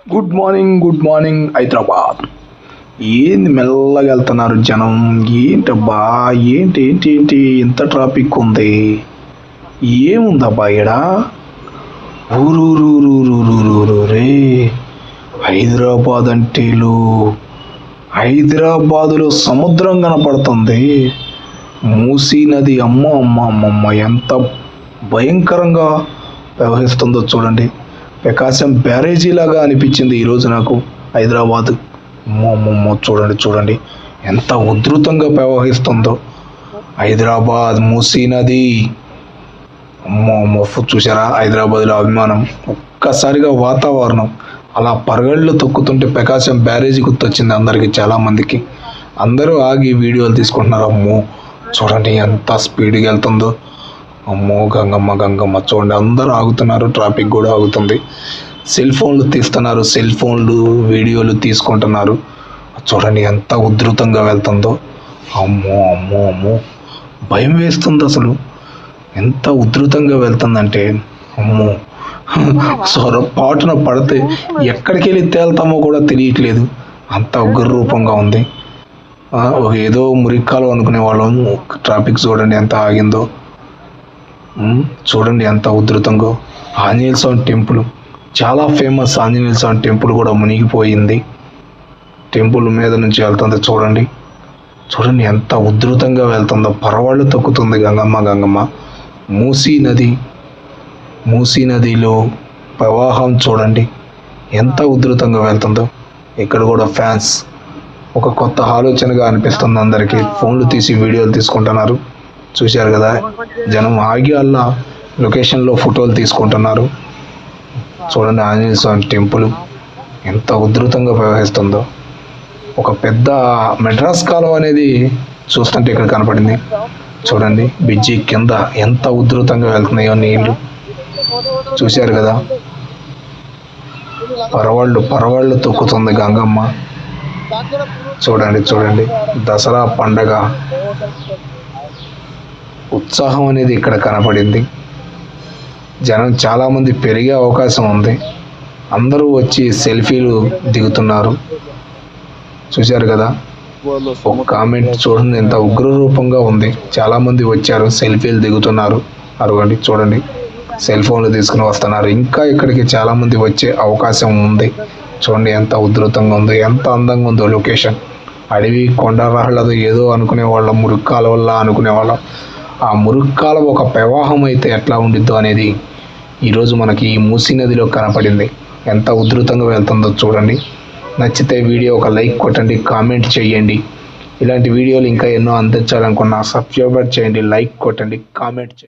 Good morning Hyderabad. ఏంది మెల్లగా వెళ్తున్నారు జనం? ఏంటబ్బా, ఏంటి ఏంటి ఏంటి ఇంత ట్రాఫిక్ ఉంది? ఏముందబ్బా ఈడ? ఊరూరు రే. హైదరాబాద్ అంటేలు హైదరాబాదులో సముద్రం కనపడుతుంది. మూసీ నది అమ్మ అమ్మ అమ్మమ్మ ఎంత భయంకరంగా ప్రవహిస్తుందో చూడండి. ప్రకాశం బ్యారేజీ లాగా అనిపించింది ఈరోజు నాకు హైదరాబాద్. అమ్మమ్మమ్మ చూడండి ఎంత ఉధృతంగా ప్రవహిస్తుందో హైదరాబాద్ మూసీ నది. అమ్మమ్మ చూసారా హైదరాబాద్లో అభిమానం. ఒక్కసారిగా వాతావరణం అలా పరగళ్ళు తొక్కుతుంటే ప్రకాశం బ్యారేజీ గుర్తొచ్చింది అందరికీ, చాలామందికి. అందరూ ఆగి వీడియోలు తీసుకుంటున్నారు. అమ్మో చూడండి ఎంత స్పీడ్గా వెళ్తుందో. అమ్మో గంగమ్మ చూడండి, అందరూ ఆగుతున్నారు, ట్రాఫిక్ కూడా ఆగుతుంది. సెల్ ఫోన్లు తీస్తున్నారు, సెల్ ఫోన్లు వీడియోలు తీసుకుంటున్నారు. చూడండి ఎంత ఉధృతంగా వెళ్తుందో. అమ్మో భయం వేస్తుంది అసలు. ఎంత ఉధృతంగా వెళ్తుందంటే అమ్మో పాటున పడితే ఎక్కడికి వెళ్ళి తేల్తామో కూడా తెలియట్లేదు, అంత ఉగ్ర రూపంగా ఉంది. ఏదో మురిక్కాలు అనుకునే వాళ్ళం. ట్రాఫిక్ చూడండి ఎంత ఆగిందో, చూడండి ఎంత ఉధృతంగా. ఆంజనేయ స్వామి టెంపుల్ చాలా ఫేమస్. ఆంజనేయ స్వామి టెంపుల్ కూడా మునిగిపోయింది. టెంపుల్ మీద నుంచి వెళ్తుంది చూడండి ఎంత ఉధృతంగా వెళ్తుందో. పరవాళ్ళు తొక్కుతుంది గంగమ్మ. మూసీ నదిలో ప్రవాహం చూడండి ఎంత ఉధృతంగా వెళ్తుందో. ఇక్కడ కూడా ఫ్యాన్స్ ఒక కొత్త ఆలోచనగా అనిపిస్తుంది అందరికీ. ఫోన్లు తీసి వీడియోలు తీసుకుంటున్నారు, చూశారు కదా. జనం ఆగి అలా లొకేషన్లో ఫోటోలు తీసుకుంటున్నారు. చూడండి ఆంజనేయ స్వామి టెంపుల్ ఎంత ఉధృతంగా ప్రవహిస్తుందో. ఒక పెద్ద మెడ్రాస్ కాలువ అనేది చూస్తుంటే ఇక్కడ కనపడింది. చూడండి బ్రిడ్జి కింద ఎంత ఉధృతంగా వెళ్తున్నాయో నీళ్లు, చూశారు కదా. పరవాళ్ళు తొక్కుతుంది గంగమ్మ. చూడండి దసరా పండగ ఉత్సాహం అనేది ఇక్కడ కనపడింది. జనం చాలామంది పెరిగే అవకాశం ఉంది. అందరూ వచ్చి సెల్ఫీలు దిగుతున్నారు, చూశారు కదా. ఒక కామెంట్ చూడండి ఎంత ఉగ్ర రూపంగా ఉంది. చాలామంది వచ్చారు, సెల్ఫీలు దిగుతున్నారు. అరగండి చూడండి, సెల్ ఫోన్లు తీసుకుని వస్తున్నారు. ఇంకా ఇక్కడికి చాలామంది వచ్చే అవకాశం ఉంది. చూడండి ఎంత ఉధృతంగా ఉందో, ఎంత అందంగా ఉందో లొకేషన్. అడవి కొండరాళ్ళతో ఏదో అనుకునే వాళ్ళం, మురుక్కాల వల్ల అనుకునే వాళ్ళం. ఆ మురుక్కాల ఒక ప్రవాహం అయితే ఎట్లా ఉండిద్దో అనేది ఈరోజు మనకి ఈ మూసీ నదిలో కనపడింది. ఎంత ఉధృతంగా వెళ్తుందో చూడండి. నచ్చితే వీడియో ఒక లైక్ కొట్టండి, కామెంట్ చేయండి. ఇలాంటి వీడియోలు ఇంకా ఎన్నో అందించాలనుకున్నా సబ్స్క్రైబ్ చేయండి, లైక్ కొట్టండి, కామెంట్ చేయండి.